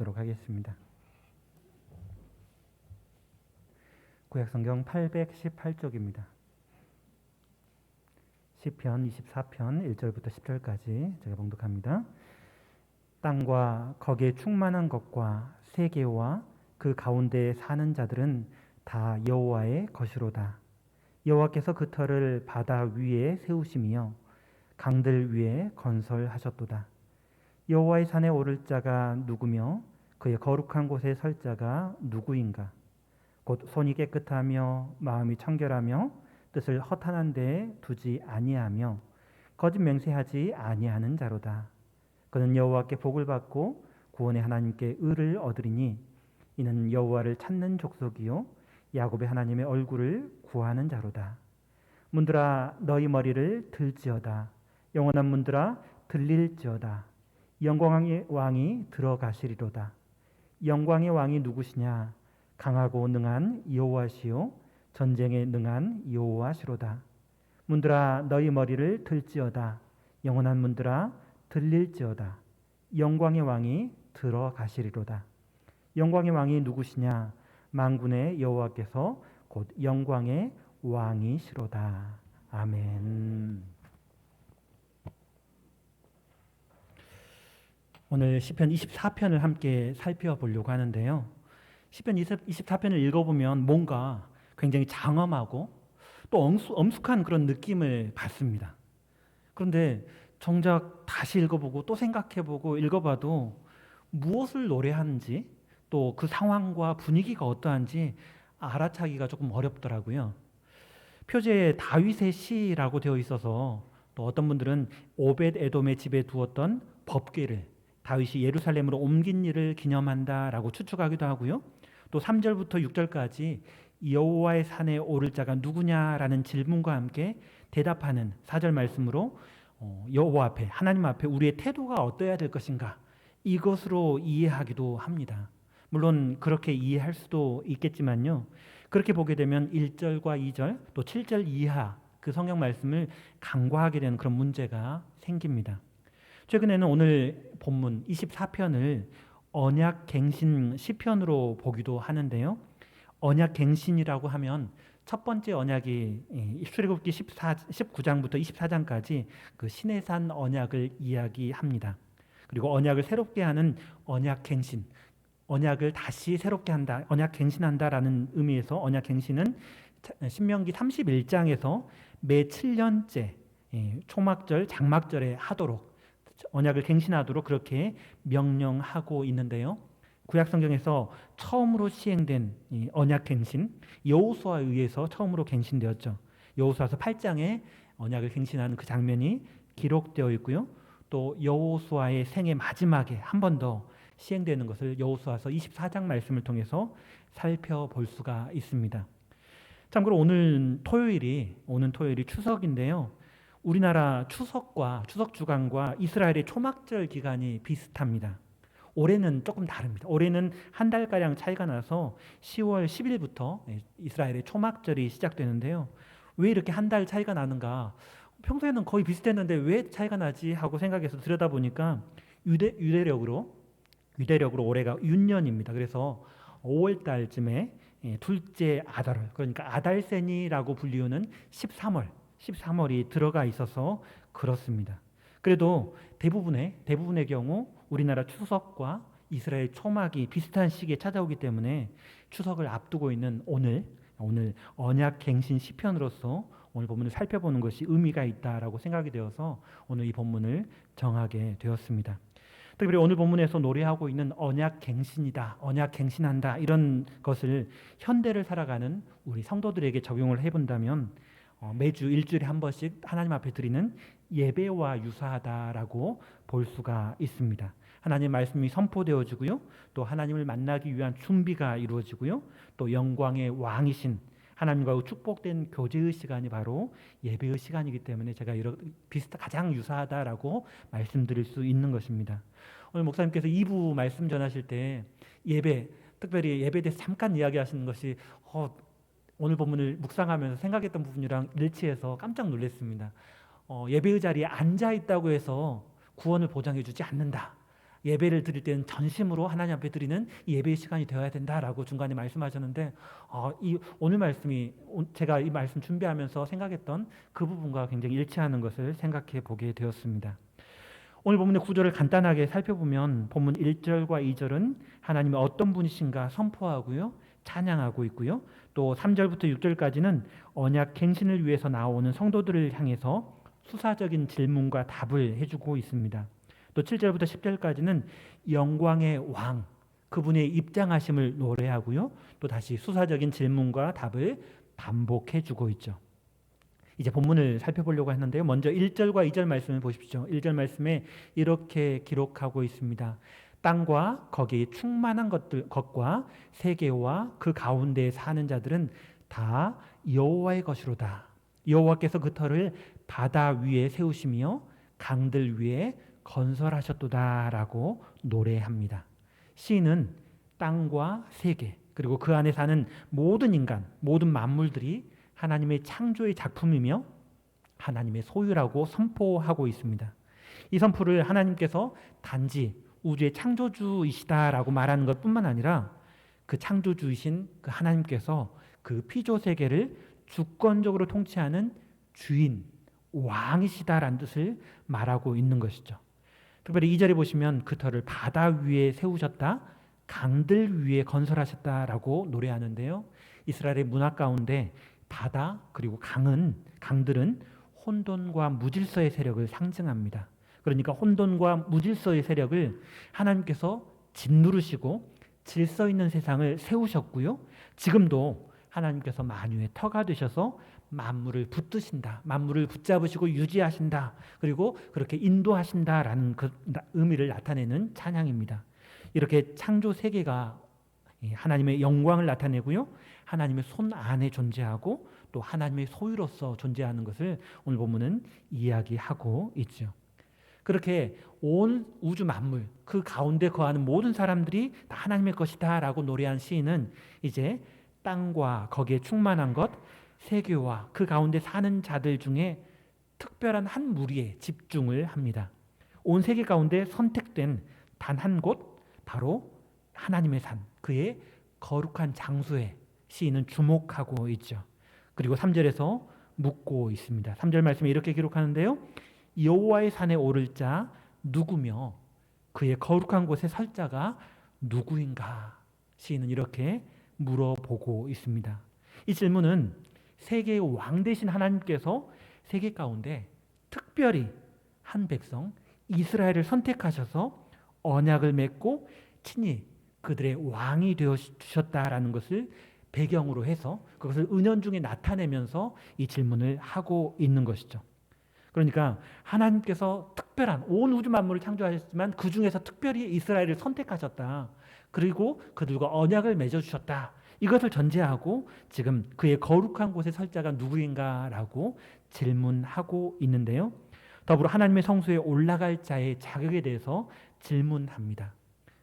읽도록 하겠습니다. 구약성경 818쪽입니다. 시편 24편 1절부터 10절까지 제가 봉독합니다. 땅과 거기에 충만한 것과 세계와 그 가운데에 사는 자들은 다 여호와의 것이로다. 여호와께서 그 터를 바다 위에 세우시며 강들 위에 건설하셨도다. 여호와의 산에 오를 자가 누구며 그의 거룩한 곳에 설 자가 누구인가? 곧 손이 깨끗하며 마음이 청결하며 뜻을 허탄한 데에 두지 아니하며 거짓 맹세하지 아니하는 자로다. 그는 여호와께 복을 받고 구원의 하나님께 의를 얻으리니 이는 여호와를 찾는 족속이요 야곱의 하나님의 얼굴을 구하는 자로다. 문들아 너희 머리를 들지어다. 영원한 문들아 들릴지어다. 영광의 왕이 들어가시리로다. 영광의 왕이 누구시냐? 강하고 능한 여호와시요 전쟁에 능한 여호와시로다. 문들아 너희 머리를 들지어다. 영원한 문들아 들릴지어다. 영광의 왕이 들어가시리로다. 영광의 왕이 누구시냐? 만군의 여호와께서 곧 영광의 왕이시로다. 아멘. 오늘 시편 24편을 함께 살펴보려고 하는데요. 시편 24편을 읽어보면 뭔가 굉장히 장엄하고 또 엄숙한 그런 느낌을 받습니다. 그런데 정작 다시 읽어보고 또 생각해보고 읽어봐도 무엇을 노래하는지 또 그 상황과 분위기가 어떠한지 알아차기가 조금 어렵더라고요. 표제에 다윗의 시라고 되어 있어서 또 어떤 분들은 오벳 에돔의 집에 두었던 법궤를 다윗이 예루살렘으로 옮긴 일을 기념한다라고 추측하기도 하고요. 또 3절부터 6절까지 여호와의 산에 오를 자가 누구냐라는 질문과 함께 대답하는 4절 말씀으로 여호와 앞에 하나님 앞에 우리의 태도가 어떠해야 될 것인가 이것으로 이해하기도 합니다. 물론 그렇게 이해할 수도 있겠지만요. 그렇게 보게 되면 1절과 2절 또 7절 이하 그 성경 말씀을 간과하게 되는 그런 문제가 생깁니다. 최근에는 오늘 본문 24편을 언약갱신 시편으로 보기도 하는데요. 언약갱신이라고 하면 첫 번째 언약이 출애굽기 19장부터 24장까지 그 시내산 언약을 이야기합니다. 그리고 언약을 새롭게 하는 언약갱신, 언약을 다시 새롭게 한다, 언약갱신한다라는 의미에서 언약갱신은 신명기 31장에서 매 7년째 초막절, 장막절에 하도록 언약을 갱신하도록 그렇게 명령하고 있는데요. 구약성경에서 처음으로 시행된 이 언약갱신, 여호수아에 의해서 처음으로 갱신되었죠. 여호수아서 8장에 언약을 갱신하는 그 장면이 기록되어 있고요. 또 여호수아의 생애 마지막에 한 번 더 시행되는 것을 여호수아서 24장 말씀을 통해서 살펴볼 수가 있습니다. 참고로 오는 토요일이 추석인데요. 우리나라 추석과 추석 주간과 이스라엘의 초막절 기간이 비슷합니다. 올해는 조금 다릅니다. 올해는 한 달가량 차이가 나서 10월 10일부터 이스라엘의 초막절이 시작되는데요. 왜 이렇게 한 달 차이가 나는가? 평소에는 거의 비슷했는데 왜 차이가 나지 하고 생각해서 들여다보니까 유대력으로 올해가 윤년입니다. 그래서 5월 달쯤에 둘째 아달월, 그러니까 아달세니라고 불리우는 13월이 들어가 있어서 그렇습니다. 그래도 대부분의 경우 우리나라 추석과 이스라엘 초막이 비슷한 시기에 찾아오기 때문에 추석을 앞두고 있는 오늘 언약갱신 시편으로서 오늘 본문을 살펴보는 것이 의미가 있다라고 생각이 되어서 오늘 이 본문을 정하게 되었습니다. 특별히 오늘 본문에서 노래하고 있는 언약갱신이다, 언약갱신한다 이런 것을 현대를 살아가는 우리 성도들에게 적용을 해본다면 매주 일주일에 한 번씩 하나님 앞에 드리는 예배와 유사하다라고 볼 수가 있습니다. 하나님의 말씀이 선포되어지고요. 또 하나님을 만나기 위한 준비가 이루어지고요. 또 영광의 왕이신 하나님과 축복된 교제의 시간이 바로 예배의 시간이기 때문에 제가 가장 유사하다라고 말씀드릴 수 있는 것입니다. 오늘 목사님께서 2부 말씀 전하실 때 특별히 예배에 대해서 잠깐 이야기하시는 것이 오늘 본문을 묵상하면서 생각했던 부분이랑 일치해서 깜짝 놀랐습니다. 예배의 자리에 앉아 있다고 해서 구원을 보장해 주지 않는다. 예배를 드릴 때는 전심으로 하나님 앞에 드리는 이 예배의 시간이 되어야 된다라고 중간에 말씀하셨는데 이 오늘 말씀이 제가 이 말씀 준비하면서 생각했던 그 부분과 굉장히 일치하는 것을 생각해 보게 되었습니다. 오늘 본문의 구절을 간단하게 살펴보면 본문 1절과 2절은 하나님이 어떤 분이신가 선포하고요. 찬양하고 있고요. 또 3절부터 6절까지는 언약 갱신을 위해서 나오는 성도들을 향해서 수사적인 질문과 답을 해주고 있습니다. 또 7절부터 10절까지는 영광의 왕, 그분의 입장하심을 노래하고요. 또 다시 수사적인 질문과 답을 반복해주고 있죠. 이제 본문을 살펴보려고 했는데요. 먼저 1절과 2절 말씀을 보십시오. 1절 말씀에 이렇게 기록하고 있습니다. 땅과 거기 충만한 것과 세계와 그 가운데에 사는 자들은 다 여호와의 것이로다. 여호와께서 그 터를 바다 위에 세우시며 강들 위에 건설하셨도다라고 노래합니다. 시인은 땅과 세계 그리고 그 안에 사는 모든 인간, 모든 만물들이 하나님의 창조의 작품이며 하나님의 소유라고 선포하고 있습니다. 이 선포를 하나님께서 단지 우주의 창조주이시다라고 말하는 것뿐만 아니라 그 창조주이신 그 하나님께서 그 피조 세계를 주권적으로 통치하는 주인, 왕이시다라는 뜻을 말하고 있는 것이죠. 특별히 2절에 보시면 그 터를 바다 위에 세우셨다, 강들 위에 건설하셨다라고 노래하는데요. 이스라엘의 문화 가운데 바다 그리고 강들은 혼돈과 무질서의 세력을 상징합니다. 그러니까 혼돈과 무질서의 세력을 하나님께서 짓누르시고 질서 있는 세상을 세우셨고요. 지금도 하나님께서 만유의 터가 되셔서 만물을 붙드신다. 만물을 붙잡으시고 유지하신다. 그리고 그렇게 인도하신다라는 그 의미를 나타내는 찬양입니다. 이렇게 창조 세계가 하나님의 영광을 나타내고요. 하나님의 손 안에 존재하고 또 하나님의 소유로서 존재하는 것을 오늘 본문은 이야기하고 있죠. 그렇게 온 우주 만물 그 가운데 거하는 모든 사람들이 다 하나님의 것이다 라고 노래한 시인은 이제 땅과 거기에 충만한 것, 세계와 그 가운데 사는 자들 중에 특별한 한 무리에 집중을 합니다. 온 세계 가운데 선택된 단 한 곳, 바로 하나님의 산, 그의 거룩한 장소에 시인은 주목하고 있죠. 그리고 3절에서 묻고 있습니다. 3절 말씀에 이렇게 기록하는데요. 여호와의 산에 오를 자 누구며 그의 거룩한 곳에 설 자가 누구인가? 시인은 이렇게 물어보고 있습니다. 이 질문은 세계의 왕 되신 하나님께서 세계 가운데 특별히 한 백성 이스라엘을 선택하셔서 언약을 맺고 친히 그들의 왕이 되어 주셨다라는 것을 배경으로 해서 그것을 은연중에 나타내면서 이 질문을 하고 있는 것이죠. 그러니까 하나님께서 특별한 온 우주 만물을 창조하셨지만 그 중에서 특별히 이스라엘을 선택하셨다. 그리고 그들과 언약을 맺어주셨다. 이것을 전제하고 지금 그의 거룩한 곳에 설 자가 누구인가라고 질문하고 있는데요. 더불어 하나님의 성소에 올라갈 자의 자격에 대해서 질문합니다.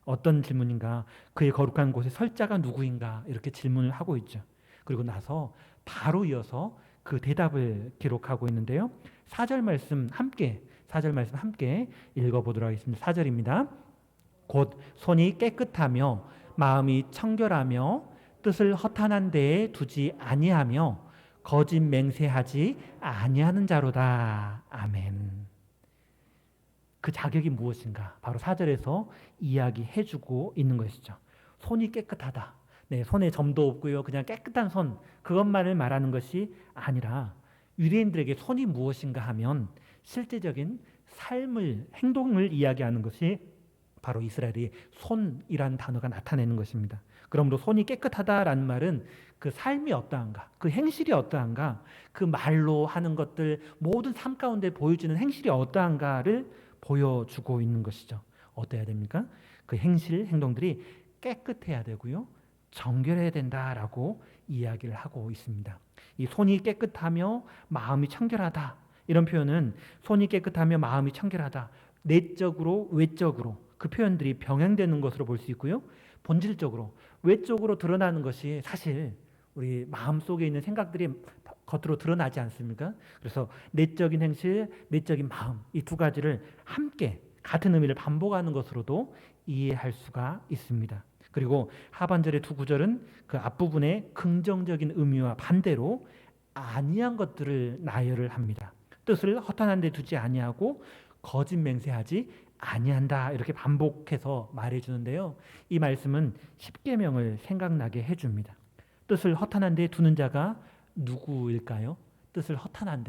어떤 질문인가? 그의 거룩한 곳에 설 자가 누구인가? 이렇게 질문을 하고 있죠. 그리고 나서 바로 이어서 그 대답을 기록하고 있는데요. 4절 말씀 함께 읽어보도록 하겠습니다. 4절입니다. 곧 손이 깨끗하며 마음이 청결하며 뜻을 허탄한 데에 두지 아니하며 거짓 맹세하지 아니하는 자로다. 아멘. 그 자격이 무엇인가? 바로 4절에서 이야기해주고 있는 것이죠. 손이 깨끗하다. 네, 손에 점도 없고요. 그냥 깨끗한 손, 그것만을 말하는 것이 아니라 유대인들에게 손이 무엇인가 하면 실제적인 삶을, 행동을 이야기하는 것이 바로 이스라엘의 손이라는 단어가 나타내는 것입니다. 그러므로 손이 깨끗하다라는 말은 그 삶이 어떠한가, 그 행실이 어떠한가, 그 말로 하는 것들 모든 삶 가운데 보여지는 행실이 어떠한가를 보여주고 있는 것이죠. 어떠해야 됩니까? 그 행실, 행동들이 깨끗해야 되고요. 정결해야 된다라고 이야기를 하고 있습니다. 이 손이 깨끗하며 마음이 청결하다. 이런 표현은 손이 깨끗하며 마음이 청결하다. 내적으로 외적으로 그 표현들이 병행되는 것으로 볼 수 있고요. 본질적으로 외적으로 드러나는 것이 사실 우리 마음속에 있는 생각들이 겉으로 드러나지 않습니까? 그래서 내적인 행실, 내적인 마음 이 두 가지를 함께 같은 의미를 반복하는 것으로도 이해할 수가 있습니다. 그리고 하반절의 두 구절은 그 앞부분의 긍정적인 의미와 반대로 아니한 것들을 나열을 합니다. 뜻을 허탄한 데 두지 아니하고 거짓 맹세하지 아니한다, 이렇게 반복해서 말해주는데요. 이 말씀은 십계명을 생각나게 해줍니다. 뜻을 허탄한 데 두는 자가 누구일까요? 뜻을 허탄한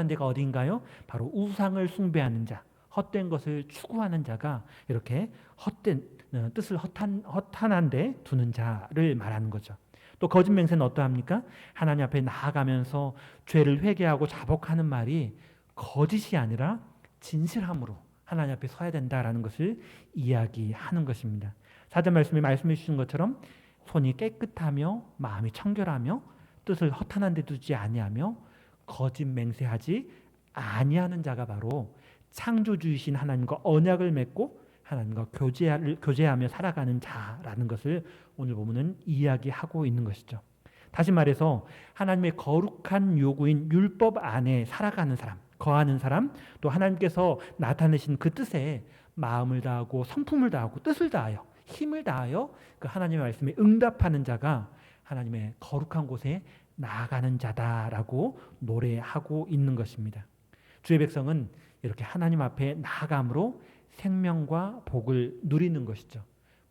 데가 어디인가요? 바로 우상을 숭배하는 자, 헛된 것을 추구하는 자가 이렇게 헛된 뜻을 허탄한 데 두는 자를 말하는 거죠. 또 거짓 맹세는 어떠합니까? 하나님 앞에 나아가면서 죄를 회개하고 자복하는 말이 거짓이 아니라 진실함으로 하나님 앞에 서야 된다라는 것을 이야기하는 것입니다. 사전 말씀에 말씀해 주신 것처럼 손이 깨끗하며 마음이 청결하며 뜻을 허탄한 데 두지 아니하며 거짓 맹세하지 아니하는 자가 바로 창조주이신 하나님과 언약을 맺고 하나님과 교제하며 살아가는 자라는 것을 오늘 보면은 이야기하고 있는 것이죠. 다시 말해서 하나님의 거룩한 요구인 율법 안에 살아가는 사람, 거하는 사람, 또 하나님께서 나타내신 그 뜻에 마음을 다하고 성품을 다하고 뜻을 다하여 힘을 다하여 그 하나님의 말씀에 응답하는 자가 하나님의 거룩한 곳에 나아가는 자다라고 노래하고 있는 것입니다. 주의 백성은 이렇게 하나님 앞에 나아감으로 생명과 복을 누리는 것이죠.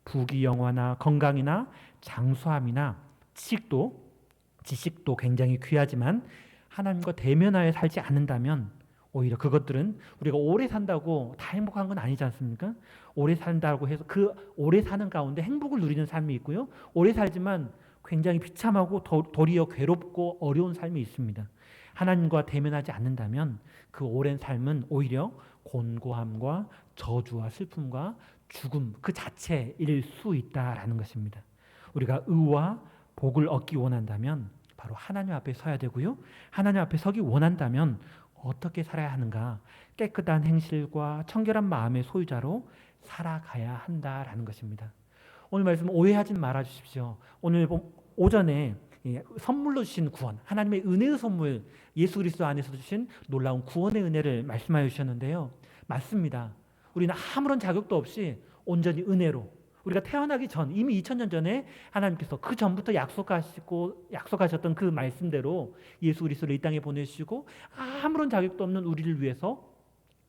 부귀 영화나 건강이나 장수함이나 지식도 굉장히 귀하지만 하나님과 대면하여 살지 않는다면 오히려 그것들은 우리가 오래 산다고 다 행복한 건 아니지 않습니까? 오래 산다고 해서 그 오래 사는 가운데 행복을 누리는 삶이 있고요. 오래 살지만 굉장히 비참하고 도리어 괴롭고 어려운 삶이 있습니다. 하나님과 대면하지 않는다면 그 오랜 삶은 오히려 곤고함과 저주와 슬픔과 죽음 그 자체일 수 있다라는 것입니다. 우리가 의와 복을 얻기 원한다면 바로 하나님 앞에 서야 되고요. 하나님 앞에 서기 원한다면 어떻게 살아야 하는가? 깨끗한 행실과 청결한 마음의 소유자로 살아가야 한다라는 것입니다. 오늘 말씀 오해하지 말아 주십시오. 오늘 오전에 선물로 주신 구원, 하나님의 은혜의 선물, 예수 그리스도 안에서 주신 놀라운 구원의 은혜를 말씀하여 주셨는데요. 맞습니다. 우리는 아무런 자격도 없이 온전히 은혜로, 우리가 태어나기 전 이미 2000년 전에 하나님께서 그 전부터 약속하셨던 그 말씀대로 예수 그리스도를 이 땅에 보내주시고 아무런 자격도 없는 우리를 위해서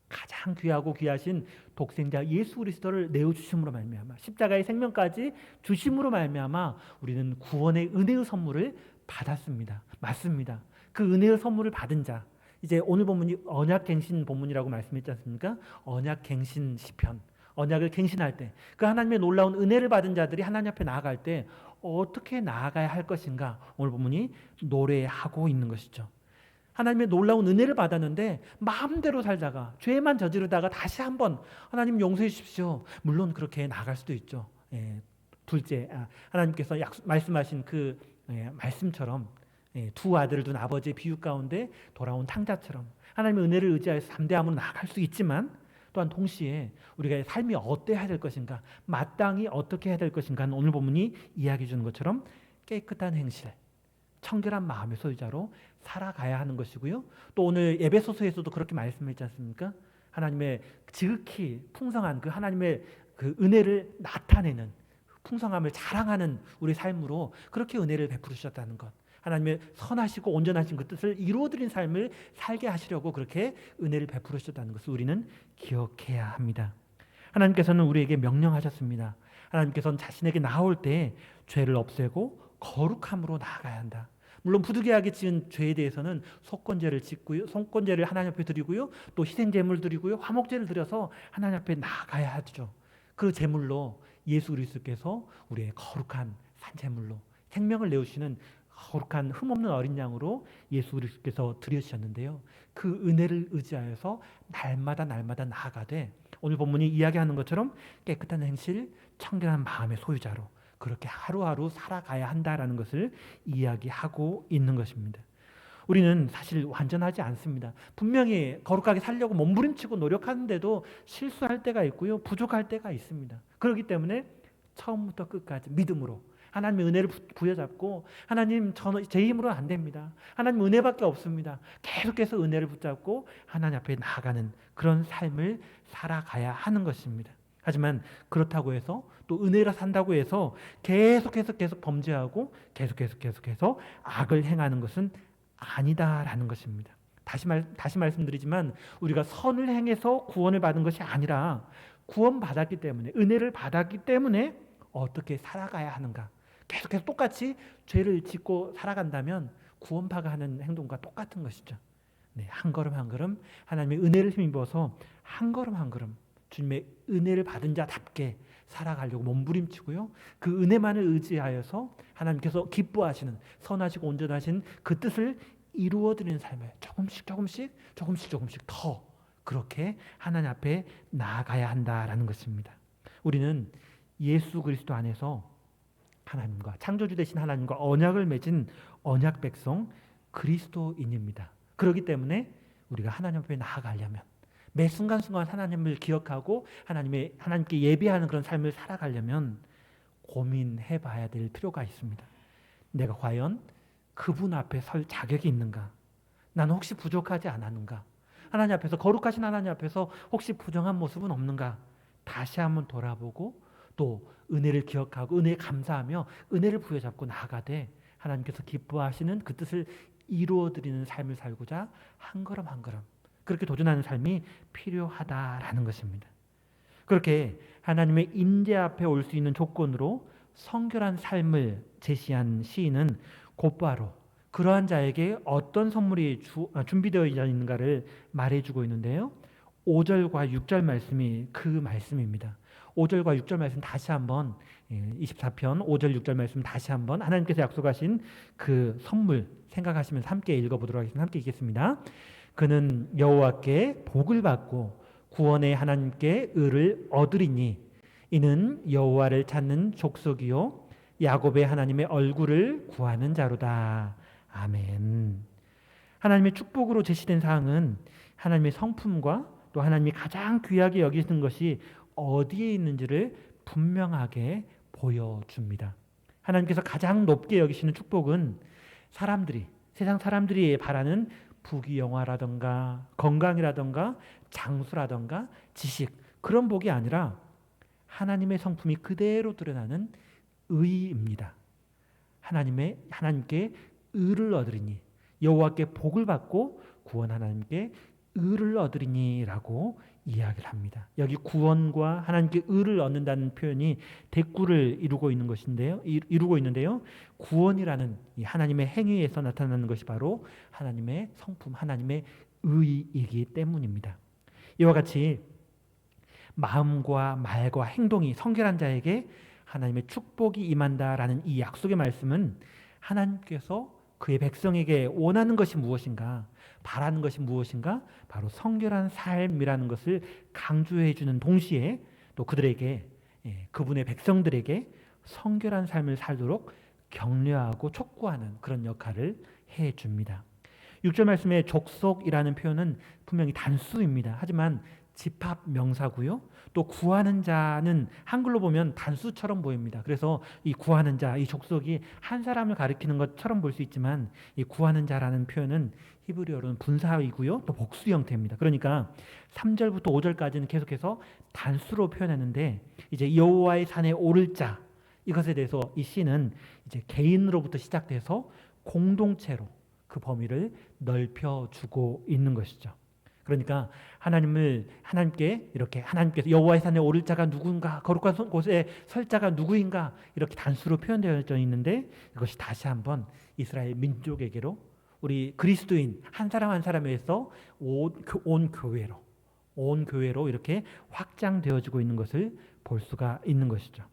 가장 귀하고 귀하신 독생자 예수 그리스도를 내어주심으로 말미암아 십자가의 생명까지 주심으로 말미암아 우리는 구원의 은혜의 선물을 받았습니다. 맞습니다. 그 은혜의 선물을 받은 자, 이제 오늘 본문이 언약갱신 본문이라고 말씀했지 않습니까? 언약갱신 시편, 언약을 갱신할 때 그 하나님의 놀라운 은혜를 받은 자들이 하나님 앞에 나아갈 때 어떻게 나아가야 할 것인가 오늘 본문이 노래하고 있는 것이죠. 하나님의 놀라운 은혜를 받았는데 마음대로 살다가 죄만 저지르다가 다시 한번 하나님 용서해 주십시오. 물론 그렇게 나아갈 수도 있죠. 둘째, 하나님께서 말씀하신 그 말씀처럼 두 아들을 둔 아버지의 비유 가운데 돌아온 탕자처럼 하나님의 은혜를 의지하여서 담대함으로 나아갈 수 있지만 또한 동시에 우리가 삶이 어때야 될 것인가, 마땅히 어떻게 해야 될 것인가는 오늘 본문이 이야기해 주는 것처럼 깨끗한 행실, 청결한 마음의 소유자로 살아가야 하는 것이고요. 또 오늘 에베소서에서도 그렇게 말씀했지 않습니까? 하나님의 지극히 풍성한 그 하나님의 그 은혜를 나타내는 풍성함을 자랑하는 우리 삶으로 그렇게 은혜를 베풀어 주셨다는 것. 하나님의 선하시고 온전하신 그 뜻을 이루어드린 삶을 살게 하시려고 그렇게 은혜를 베풀어 주셨다는 것을 우리는 기억해야 합니다. 하나님께서는 우리에게 명령하셨습니다. 하나님께서는 자신에게 나올 때 죄를 없애고 거룩함으로 나아가야 한다. 물론 부득이하게 지은 죄에 대해서는 속건제를 짓고요, 속건제를 하나님 앞에 드리고요, 또 희생제물 드리고요, 화목제를 드려서 하나님 앞에 나아가야 하죠. 그 제물로 예수 그리스도께서 우리의 거룩한 산제물로 생명을 내어주시는 거룩한 흠없는 어린 양으로 예수 그리스도께서 드려주셨는데요. 그 은혜를 의지하여서 날마다 나아가되 오늘 본문이 이야기하는 것처럼 깨끗한 행실, 청결한 마음의 소유자로 그렇게 하루하루 살아가야 한다라는 것을 이야기하고 있는 것입니다. 우리는 사실 완전하지 않습니다. 분명히 거룩하게 살려고 몸부림치고 노력하는데도 실수할 때가 있고요, 부족할 때가 있습니다. 그렇기 때문에 처음부터 끝까지 믿음으로 하나님의 은혜를 부여잡고 하나님 제 힘으로는 안 됩니다. 하나님 은혜밖에 없습니다. 계속해서 은혜를 붙잡고 하나님 앞에 나아가는 그런 삶을 살아가야 하는 것입니다. 하지만 그렇다고 해서 또 은혜로 산다고 해서 계속 범죄하고 계속해서 악을 행하는 것은 아니다라는 것입니다. 다시 말씀드리지만 우리가 선을 행해서 구원을 받은 것이 아니라 구원받았기 때문에 은혜를 받았기 때문에 어떻게 살아가야 하는가. 계속해서 똑같이 죄를 짓고 살아간다면 구원파가 하는 행동과 똑같은 것이죠. 네, 한 걸음 한 걸음 하나님의 은혜를 힘입어서 한 걸음 주님의 은혜를 받은 자답게 살아가려고 몸부림치고요. 그 은혜만을 의지하여서 하나님께서 기뻐하시는 선하시고 온전하신 그 뜻을 이루어드리는 삶을 조금씩 더 그렇게 하나님 앞에 나아가야 한다라는 것입니다. 우리는 예수 그리스도 안에서 하나님과 창조주 되신 하나님과 언약을 맺은 언약 백성 그리스도인입니다. 그렇기 때문에 우리가 하나님 앞에 나아가려면 매 순간순간 하나님을 기억하고 하나님께 예배하는 그런 삶을 살아가려면 고민해 봐야 될 필요가 있습니다. 내가 과연 그분 앞에 설 자격이 있는가? 나는 혹시 부족하지 않았는가? 하나님 앞에서 거룩하신 하나님 앞에서 혹시 부정한 모습은 없는가? 다시 한번 돌아보고 또 은혜를 기억하고 은혜에 감사하며 은혜를 부여잡고 나아가되 하나님께서 기뻐하시는 그 뜻을 이루어드리는 삶을 살고자 한 걸음 그렇게 도전하는 삶이 필요하다라는 것입니다. 그렇게 하나님의 임재 앞에 올 수 있는 조건으로 성결한 삶을 제시한 시인은 곧바로 그러한 자에게 어떤 선물이 준비되어 있는가를 말해주고 있는데요. 5절과 6절 말씀이 그 말씀입니다. 5절과 6절 말씀 다시 한번 24편 5절 6절 말씀 다시 한번 하나님께서 약속하신 그 선물 생각하시면서 함께 읽어보도록 하겠습니다. 함께 읽겠습니다. 그는 여호와께 복을 받고 구원의 하나님께 의를 얻으리니 이는 여호와를 찾는 족속이요 야곱의 하나님의 얼굴을 구하는 자로다. 아멘. 하나님의 축복으로 제시된 사항은 하나님의 성품과 또 하나님이 가장 귀하게 여기시는 것이 어디에 있는지를 분명하게 보여줍니다. 하나님께서 가장 높게 여기시는 축복은 세상 사람들이 바라는 부귀영화라든가 건강이라든가 장수라든가 지식 그런 복이 아니라 하나님의 성품이 그대로 드러나는 의입니다. 하나님께 의를 얻으리니 여호와께 복을 받고 구원 하나님께 의를 얻으리니라고 이야기를 합니다. 여기 구원과 하나님께 의를 얻는다는 표현이 대꾸를 이루고 있는데요. 구원이라는 이 하나님의 행위에서 나타나는 것이 바로 하나님의 성품, 하나님의 의이기 때문입니다. 이와 같이 마음과 말과 행동이 성결한 자에게 하나님의 축복이 임한다라는 이 약속의 말씀은 하나님께서 그의 백성에게 원하는 것이 무엇인가, 바라는 것이 무엇인가, 바로 성결한 삶이라는 것을 강조해 주는 동시에 또 그분의 백성들에게 성결한 삶을 살도록 격려하고 촉구하는 그런 역할을 해줍니다. 6절 말씀에 족속이라는 표현은 분명히 단수입니다. 하지만 집합 명사고요. 또 구하는 자는 한글로 보면 단수처럼 보입니다. 그래서 이 구하는 자, 이 족속이 한 사람을 가리키는 것처럼 볼 수 있지만 이 구하는 자라는 표현은 히브리어로는 분사이고요. 또 복수 형태입니다. 그러니까 3절부터 5절까지는 계속해서 단수로 표현했는데 이제 여호와의 산에 오를 자 이것에 대해서 이 시는 이제 개인으로부터 시작돼서 공동체로 그 범위를 넓혀주고 있는 것이죠. 그러니까 하나님께서 여호와의 산에 오를 자가 누구인가, 거룩한 곳에 설 자가 누구인가 이렇게 단수로 표현되어 있는데 이것이 다시 한번 이스라엘 민족에게로 우리 그리스도인 한 사람 한 사람에서 온 교회로 이렇게 확장되어지고 있는 것을 볼 수가 있는 것이죠.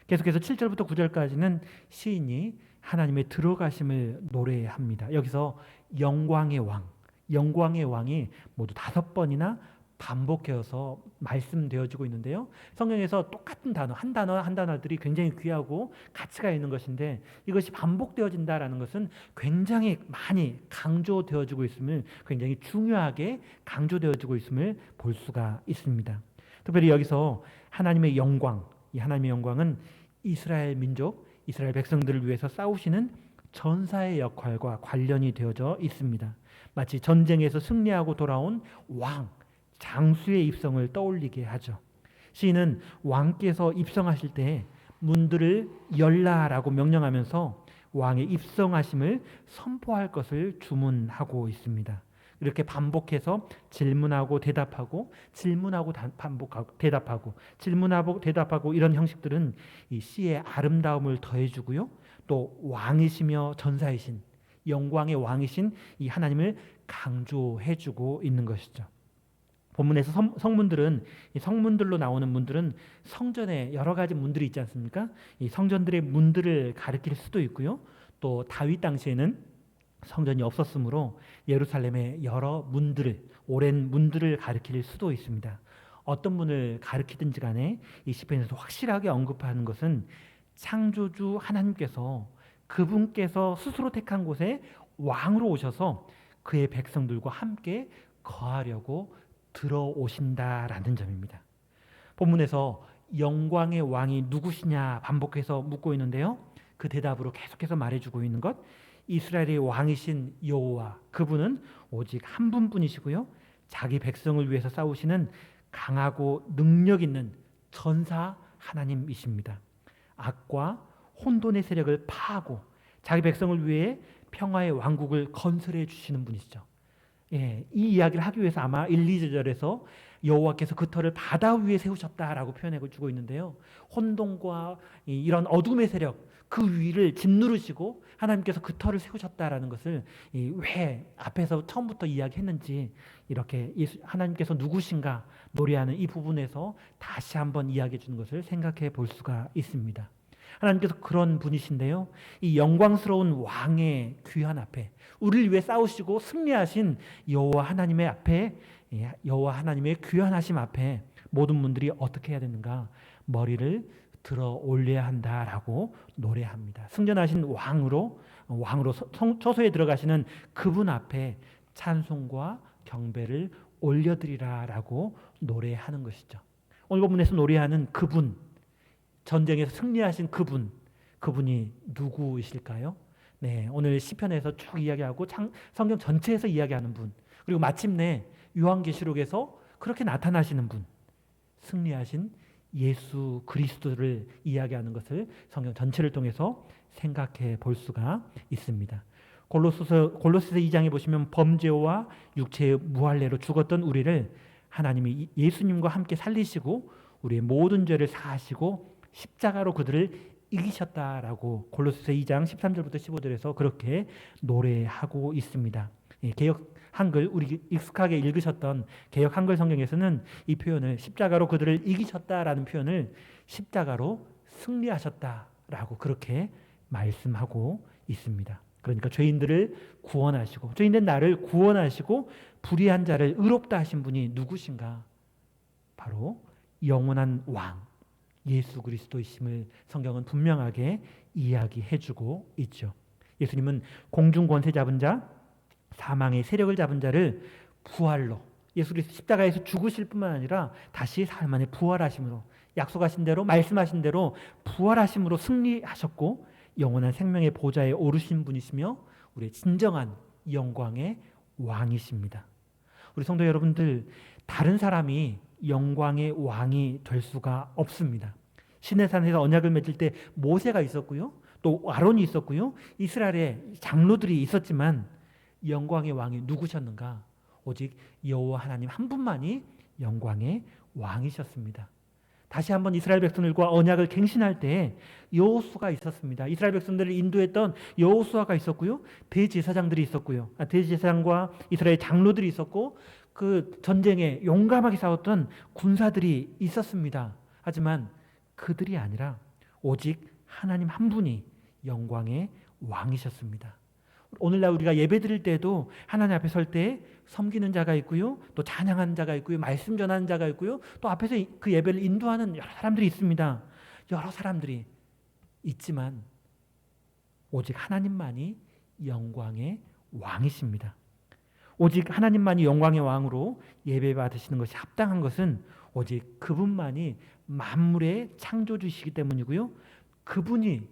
계속해서 7절부터 9절까지는 시인이 하나님의 들어가심을 노래합니다. 여기서 영광의 왕이 모두 5번이나 반복해서 말씀되어지고 있는데요. 성경에서 똑같은 한 단어들이 굉장히 귀하고 가치가 있는 것인데 이것이 반복되어진다라는 것은 굉장히 많이 강조되어지고 있음을, 굉장히 중요하게 강조되어지고 있음을 볼 수가 있습니다. 특별히 여기서 하나님의 영광은 이스라엘 민족, 이스라엘 백성들을 위해서 싸우시는 전사의 역할과 관련이 되어져 있습니다. 마치 전쟁에서 승리하고 돌아온 왕, 장수의 입성을 떠올리게 하죠. 시인은 왕께서 입성하실 때 문들을 열라라고 명령하면서 왕의 입성하심을 선포할 것을 주문하고 있습니다. 이렇게 반복해서 질문하고 대답하고 질문하고 반복하고 대답하고 질문하고 대답하고 이런 형식들은 이 시의 아름다움을 더해주고요. 또 왕이시며 전사이신 영광의 왕이신 이 하나님을 강조해주고 있는 것이죠. 본문에서 성문들은 이 성문들로 나오는 문들은 성전에 여러 가지 문들이 있지 않습니까? 이 성전들의 문들을 가리킬 수도 있고요. 또 다윗 당시에는 성전이 없었으므로 예루살렘의 여러 문들을 오랜 문들을 가리킬 수도 있습니다. 어떤 문을 가리키든지 간에 이 시편에서 확실하게 언급하는 것은 창조주 하나님께서 그분께서 스스로 택한 곳에 왕으로 오셔서 그의 백성들과 함께 거하려고 들어오신다라는 점입니다. 본문에서 영광의 왕이 누구시냐 반복해서 묻고 있는데요. 그 대답으로 계속해서 말해주고 있는 것, 이스라엘의 왕이신 여호와, 그분은 오직 한 분뿐이시고요. 자기 백성을 위해서 싸우시는 강하고 능력 있는 전사 하나님이십니다. 악과 혼돈의 세력을 파하고 자기 백성을 위해 평화의 왕국을 건설해 주시는 분이시죠. 이 이야기를 하기 위해서 아마 1, 2절에서 여호와께서 그 터를 바다 위에 세우셨다라고 표현해 주고 있는데요. 혼돈과 이런 어둠의 세력 그 위를 짓누르시고 하나님께서 그 터를 세우셨다라는 것을 왜 앞에서 처음부터 이야기했는지 이렇게 하나님께서 누구신가 노래하는 이 부분에서 다시 한번 이야기해 주는 것을 생각해 볼 수가 있습니다. 하나님께서 그런 분이신데요. 이 영광스러운 왕의 귀한 앞에 우리를 위해 싸우시고 승리하신 여호와 하나님의 앞에 여호와 하나님의 귀한하심 앞에 모든 분들이 어떻게 해야 되는가? 머리를 들어 올려야 한다라고 노래합니다. 승전하신 왕으로 처소에 들어가시는 그분 앞에 찬송과 경배를 올려드리라라고 노래하는 것이죠. 오늘 본문에서 노래하는 그분, 전쟁에서 승리하신 그분이 누구이실까요? 네, 오늘 시편에서 쭉 이야기하고 성경 전체에서 이야기하는 분, 그리고 마침내 요한계시록에서 그렇게 나타나시는 분, 승리하신 예수 그리스도를 이야기하는 것을 성경 전체를 통해서 생각해 볼 수가 있습니다. 골로새서 2장에 보시면 범죄와 육체의 무할례로 죽었던 우리를 하나님이 예수님과 함께 살리시고 우리의 모든 죄를 사하시고 십자가로 그들을 이기셨다라고 골로새서 2장 13절부터 15절에서 그렇게 노래하고 있습니다. 개역 한글 우리 익숙하게 읽으셨던 개역 한글 성경에서는 이 표현을 십자가로 그들을 이기셨다라는 표현을 십자가로 승리하셨다라고 그렇게 말씀하고 있습니다. 그러니까 죄인들을 구원하시고 죄인된 나를 구원하시고 불의한 자를 의롭다 하신 분이 누구신가? 바로 영원한 왕 예수 그리스도이심을 성경은 분명하게 이야기해주고 있죠. 예수님은 공중 권세 잡은 자, 사망의 세력을 잡은 자를 부활로 예수 그리스도 십자가에서 죽으실 뿐만 아니라 다시 사흘 만에 부활하심으로 약속하신 대로 말씀하신 대로 부활하심으로 승리하셨고 영원한 생명의 보좌에 오르신 분이시며 우리의 진정한 영광의 왕이십니다. 우리 성도 여러분들, 다른 사람이 영광의 왕이 될 수가 없습니다. 시내산에서 언약을 맺을 때 모세가 있었고요. 또 아론이 있었고요. 이스라엘의 장로들이 있었지만 영광의 왕이 누구셨는가? 오직 여호와 하나님 한 분만이 영광의 왕이셨습니다. 다시 한번 이스라엘 백성들과 언약을 갱신할 때 여호수아가 있었습니다. 이스라엘 백성들을 인도했던 여호수아가 있었고요. 대제사장들이 있었고요. 대제사장과 이스라엘 장로들이 있었고 그 전쟁에 용감하게 싸웠던 군사들이 있었습니다. 하지만 그들이 아니라 오직 하나님 한 분이 영광의 왕이셨습니다. 오늘날 우리가 예배 드릴 때도 하나님 앞에 설 때 섬기는 자가 있고요. 또 찬양하는 자가 있고요. 말씀 전하는 자가 있고요. 또 앞에서 그 예배를 인도하는 여러 사람들이 있습니다. 여러 사람들이 있지만 오직 하나님만이 영광의 왕이십니다. 오직 하나님만이 영광의 왕으로 예배 받으시는 것이 합당한 것은 오직 그분만이 만물의 창조주시기 때문이고요. 그분이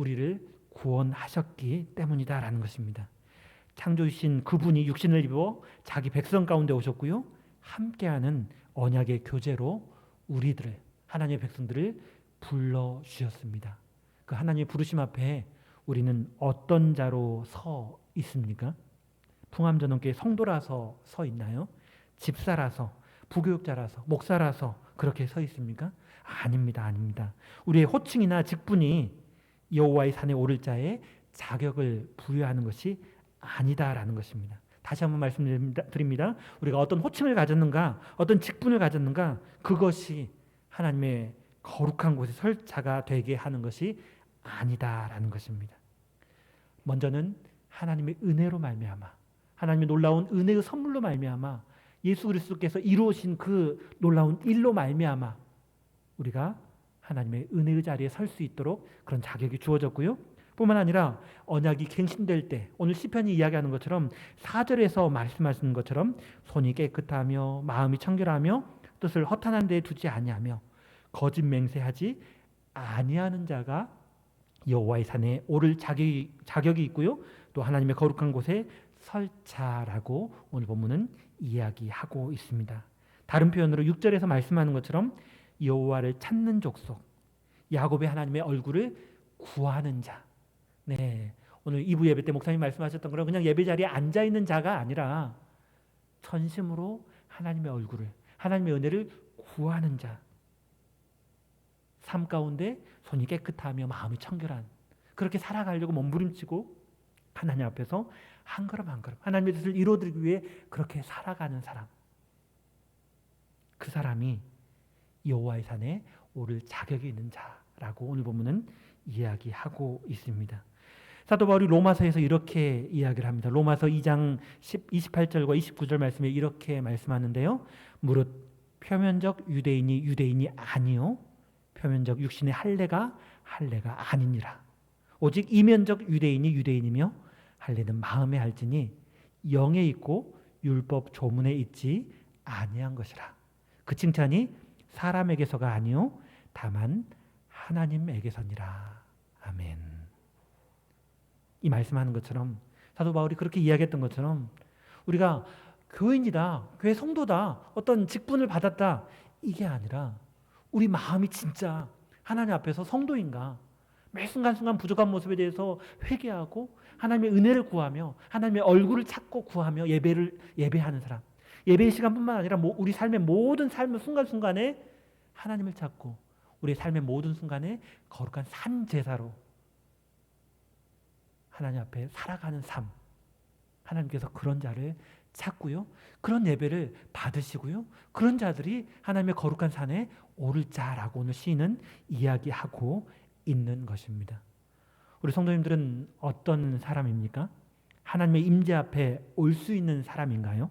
우리를 구원하셨기 때문이다라는 것입니다. 창조주신 그분이 육신을 입어 자기 백성 가운데 오셨고요. 함께하는 언약의 교제로 우리들을, 하나님의 백성들을 불러주셨습니다. 그 하나님의 부르심 앞에 우리는 어떤 자로 서 있습니까? 풍암전원교회 성도라서 서 있나요? 집사라서, 부교육자라서, 목사라서 그렇게 서 있습니까? 아닙니다. 아닙니다. 우리의 호칭이나 직분이 여호와의 산에 오를 자의 자격을 부여하는 것이 아니다라는 것입니다. 다시 한번 말씀드립니다. 우리가 어떤 호칭을 가졌는가, 어떤 직분을 가졌는가, 그것이 하나님의 거룩한 곳에 설 자가 되게 하는 것이 아니다라는 것입니다. 먼저는 하나님의 은혜로 말미암아, 하나님의 놀라운 은혜의 선물로 말미암아, 예수 그리스도께서 이루어진 그 놀라운 일로 말미암아 우리가 하나님의 은혜의 자리에 설 수 있도록 그런 자격이 주어졌고요. 뿐만 아니라 언약이 갱신될 때 오늘 시편이 이야기하는 것처럼 4절에서 말씀하시는 것처럼 손이 깨끗하며 마음이 청결하며 뜻을 허탄한 데에 두지 아니하며 거짓 맹세하지 아니하는 자가 여호와의 산에 오를 자격이 있고요. 또 하나님의 거룩한 곳에 설 자라고 오늘 본문은 이야기하고 있습니다. 다른 표현으로 6절에서 말씀하는 것처럼 여호와를 찾는 족속, 야곱의 하나님의 얼굴을 구하는 자. 네, 오늘 2부 예배 때 목사님 말씀하셨던 것은 그냥 예배 자리에 앉아 있는 자가 아니라 전심으로 하나님의 얼굴을, 하나님의 은혜를 구하는 자. 삶 가운데 손이 깨끗하며 마음이 청결한, 그렇게 살아가려고 몸부림치고 하나님 앞에서 한 걸음 한 걸음 하나님의 뜻을 이루어드리기 위해 그렇게 살아가는 사람, 그 사람이 여호와의 산에 오를 자격이 있는 자라고 오늘 본문은 이야기하고 있습니다. 사도 바울이 로마서에서 이렇게 이야기를 합니다. 로마서 2장 28절과 29절 말씀에 이렇게 말씀하는데요. 무릇 표면적 유대인이 유대인이 아니요 표면적 육신의 할례가 아니니라. 오직 이면적 유대인이 유대인이며 할례는 마음에 할지니 영에 있고 율법 조문에 있지 아니한 것이라. 그 칭찬이 사람에게서가 아니요 다만 하나님에게서니라. 아멘. 이 말씀하는 것처럼 사도 바울이 그렇게 이야기했던 것처럼 우리가 교인이다, 교회 성도다, 어떤 직분을 받았다, 이게 아니라 우리 마음이 진짜 하나님 앞에서 성도인가, 매 순간순간 부족한 모습에 대해서 회개하고 하나님의 은혜를 구하며 하나님의 얼굴을 찾고 구하며 예배하는 사람. 예배의 시간뿐만 아니라 우리 삶의 모든 삶의 순간순간에 하나님을 찾고 우리의 삶의 모든 순간에 거룩한 산 제사로 하나님 앞에 살아가는 삶. 하나님께서 그런 자를 찾고요. 그런 예배를 받으시고요. 그런 자들이 하나님의 거룩한 산에 오를 자라고 오늘 시인은 이야기하고 있는 것입니다. 우리 성도님들은 어떤 사람입니까? 하나님의 임재 앞에 올 수 있는 사람인가요?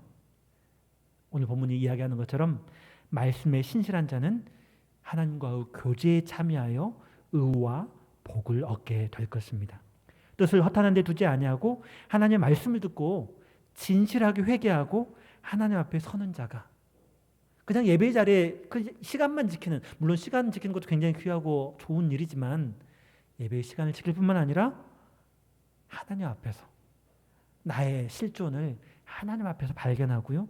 오늘 본문이 이야기하는 것처럼 말씀에 신실한 자는 하나님과의 교제에 참여하여 의와 복을 얻게 될 것입니다. 뜻을 허탄한 데 두지 아니하고 하나님의 말씀을 듣고 진실하게 회개하고 하나님 앞에 서는 자가, 그냥 예배 자리에 그 시간만 지키는, 물론 시간 지키는 것도 굉장히 귀하고 좋은 일이지만 예배의 시간을 지킬 뿐만 아니라 하나님 앞에서 나의 실존을 하나님 앞에서 발견하고요.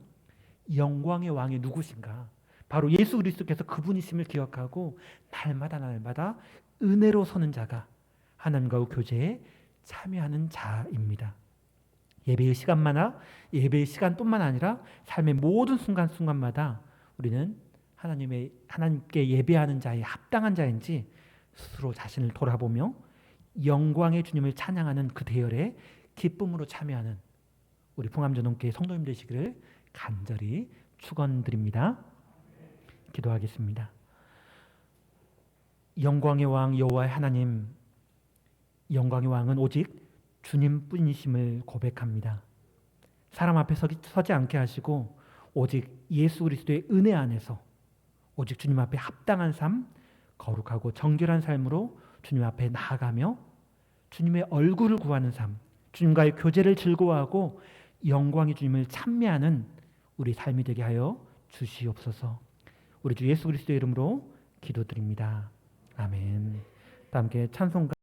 영광의 왕이 누구신가? 바로 예수 그리스도께서 그분이심을 기억하고 날마다 은혜로 서는 자가 하나님과의 교제에 참여하는 자입니다. 예배의 시간뿐만 아니라 삶의 모든 순간순간마다 우리는 하나님께 예배하는 자에 합당한 자인지 스스로 자신을 돌아보며 영광의 주님을 찬양하는 그 대열에 기쁨으로 참여하는 우리 풍암전원교회 성도님 되시기를 간절히 축원드립니다. 기도하겠습니다. 영광의 왕 여호와의 하나님, 영광의 왕은 오직 주님뿐이심을 고백합니다. 사람 앞에 서지 않게 하시고 오직 예수 그리스도의 은혜 안에서 오직 주님 앞에 합당한 삶, 거룩하고 정결한 삶으로 주님 앞에 나아가며 주님의 얼굴을 구하는 삶, 주님과의 교제를 즐거워하고 영광의 주님을 찬미하는 우리 삶이 되게 하여 주시옵소서. 우리 주 예수 그리스도의 이름으로 기도드립니다. 아멘. 다 함께 찬송가